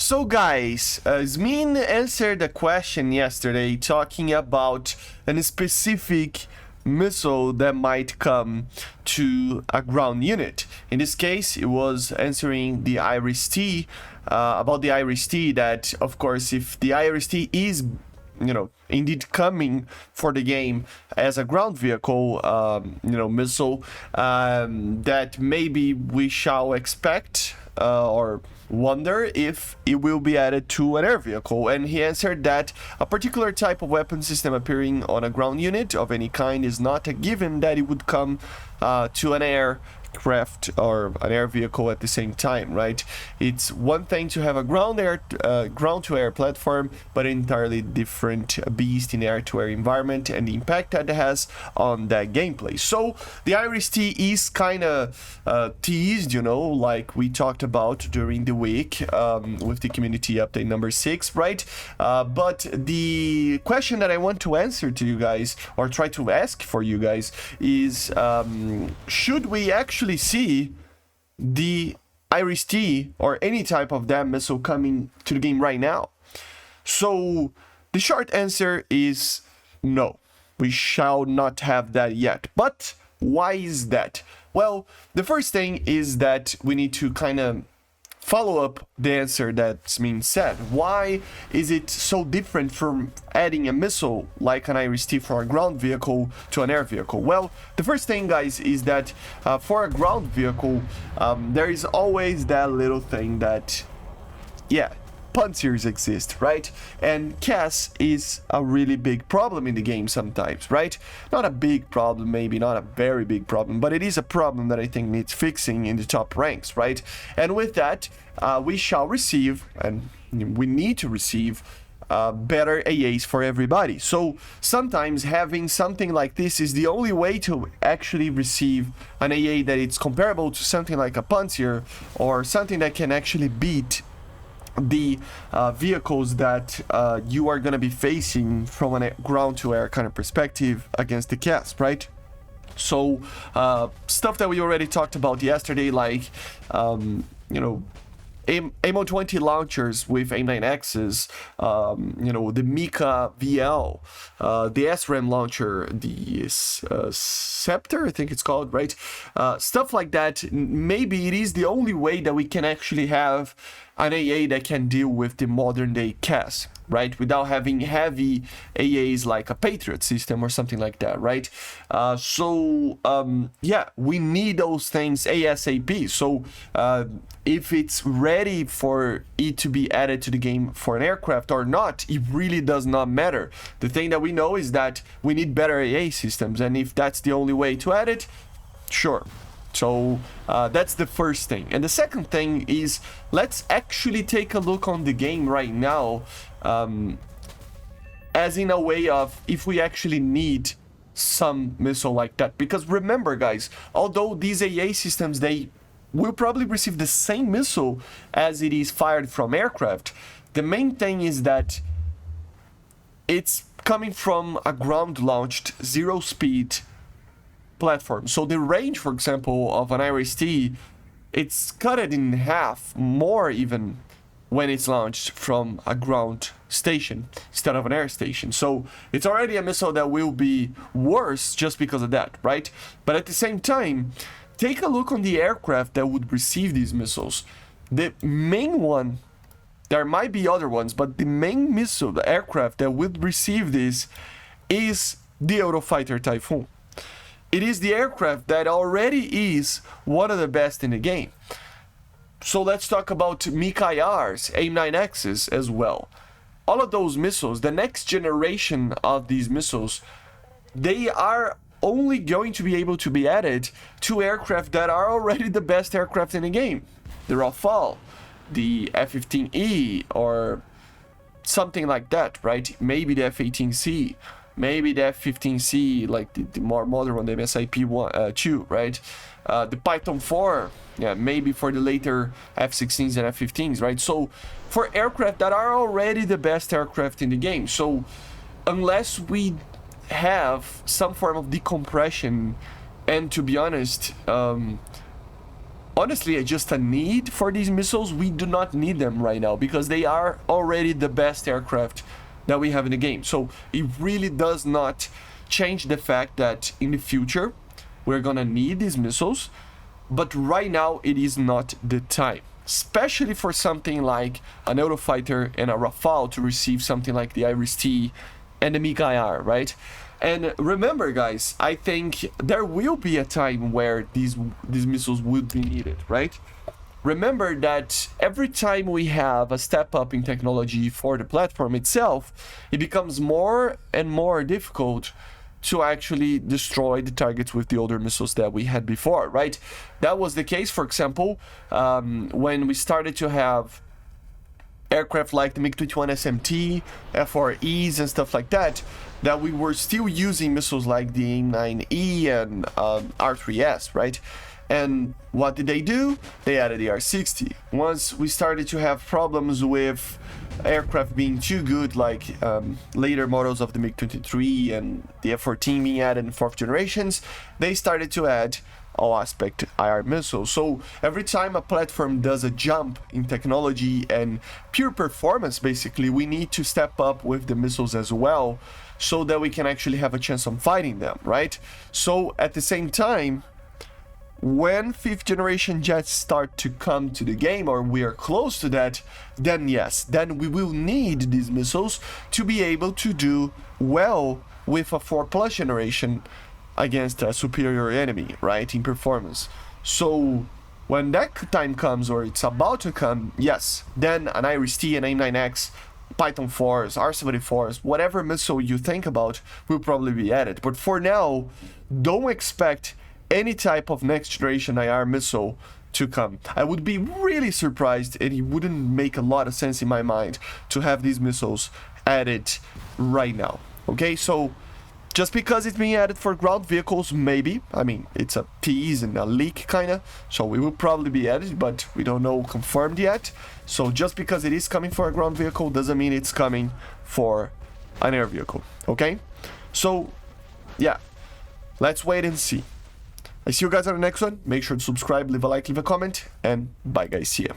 So guys, Zmin answered a question yesterday talking about a specific missile that might come to a ground unit. In this case, it was answering the Iris-T, about the Iris-T, that of course if the Iris-T is indeed coming for the game as a ground vehicle, missile, that maybe we shall expect or wonder if it will be added to an air vehicle. And he answered that a particular type of weapon system appearing on a ground unit of any kind is not a given that it would come to an aircraft or an air vehicle at the same time, right? It's one thing to have a ground-to-air platform, but an entirely different beast in air-to-air environment and the impact that it has on that gameplay. So the Iris-T is kind of teased, like we talked about during the week with the community update number 6, right? But the question that I want to answer to you guys, or try to ask for you guys, is should we actually see the Iris-T or any type of that missile coming to the game right now? So the short answer is no, we shall not have that yet. But why is that? Well, the first thing is that we need to kind of follow up the answer that's being said. Why is it so different from adding a missile like an Iris-T for a ground vehicle to an air vehicle? Well, the first thing, guys, is that for a ground vehicle, there is always that little thing that, panzers exist, right? And CAS is a really big problem in the game sometimes, right? Not a big problem, maybe not a very big problem, but it is a problem that I think needs fixing in the top ranks, right? And with that, we shall receive, and we need to receive, better AAs for everybody. So sometimes having something like this is the only way to actually receive an AA that it's comparable to something like a Panzer, or something that can actually beat the vehicles that you are going to be facing from a ground-to-air kind of perspective against the CAS, right? So stuff that we already talked about yesterday, like AIM-120 launchers with AIM-9Xs, the Mika VL, the SRAM launcher, the Scepter, I think it's called, right? Stuff like that. Maybe it is the only way that we can actually have an AA that can deal with the modern day CAS, right? Without having heavy AAs like a Patriot system or something like that, right? We need those things ASAP. So if it's ready for it to be added to the game for an aircraft or not, it really does not matter. The thing that we know is that we need better AA systems, and if that's the only way to add it, sure. So that's the first thing. And the second thing is, let's actually take a look on the game right now, as in a way of if we actually need some missile like that. Because remember, guys, although these AA systems, they will probably receive the same missile as it is fired from aircraft, the main thing is that it's coming from a ground-launched zero-speed platform. So the range, for example, of an Iris-T, it's cut it in half, more even, when it's launched from a ground station instead of an air station. So it's already a missile that will be worse just because of that, right? But at the same time, take a look on the aircraft that would receive these missiles. The main one, there might be other ones, but the main missile, the aircraft that would receive this, is the Eurofighter Typhoon. It is the aircraft that already is one of the best in the game. So let's talk about Mika-IRs, AIM-9Xs as well. All of those missiles, the next generation of these missiles, they are only going to be able to be added to aircraft that are already the best aircraft in the game. The Rafale, the F-15E, or something like that, right? Maybe the F-18C. Maybe the F-15C, like the more modern one, the MSIP-2, right? The Python 4, maybe for the later F-16s and F-15s, right? So for aircraft that are already the best aircraft in the game. So unless we have some form of decompression, and to be honest, honestly just a need for these missiles. We do not need them right now because they are already the best aircraft that we have in the game. So it really does not change the fact that in the future we're gonna need these missiles, but right now it is not the time, especially for something like an Eurofighter and a Rafale to receive something like the Iris-T and the MiG-IR, right? And remember, guys, I think there will be a time where these missiles would be needed, right? Remember that every time we have a step up in technology for the platform itself, it becomes more and more difficult to actually destroy the targets with the older missiles that we had before, right? That was the case, for example, when we started to have aircraft like the MiG-21 SMT, FREs and stuff like that, that we were still using missiles like the AIM-9E and R3S, right? And what did they do? They added the R60. Once we started to have problems with aircraft being too good, like later models of the MiG-23 and the F-14 being added in 4th generations, they started to add all-aspect IR missiles. So every time a platform does a jump in technology and pure performance, basically, we need to step up with the missiles as well so that we can actually have a chance on fighting them, right? So at the same time, when 5th generation jets start to come to the game, or we are close to that, then yes, then we will need these missiles to be able to do well with a 4+ generation against a superior enemy, right, in performance. So when that time comes, or it's about to come, yes, then an Iris-T, an AIM-9X, Python 4s, R-74s, whatever missile you think about will probably be added. But for now, don't expect any type of next generation IR missile to come. I would be really surprised, and it wouldn't make a lot of sense in my mind to have these missiles added right now. Okay, so just because it's being added for ground vehicles, maybe. I mean, it's a tease and a leak kinda, so it will probably be added, but we don't know confirmed yet. So just because it is coming for a ground vehicle doesn't mean it's coming for an air vehicle, okay? So yeah, let's wait and see. I see you guys on the next one. Make sure to subscribe, leave a like, leave a comment, and bye guys, see ya.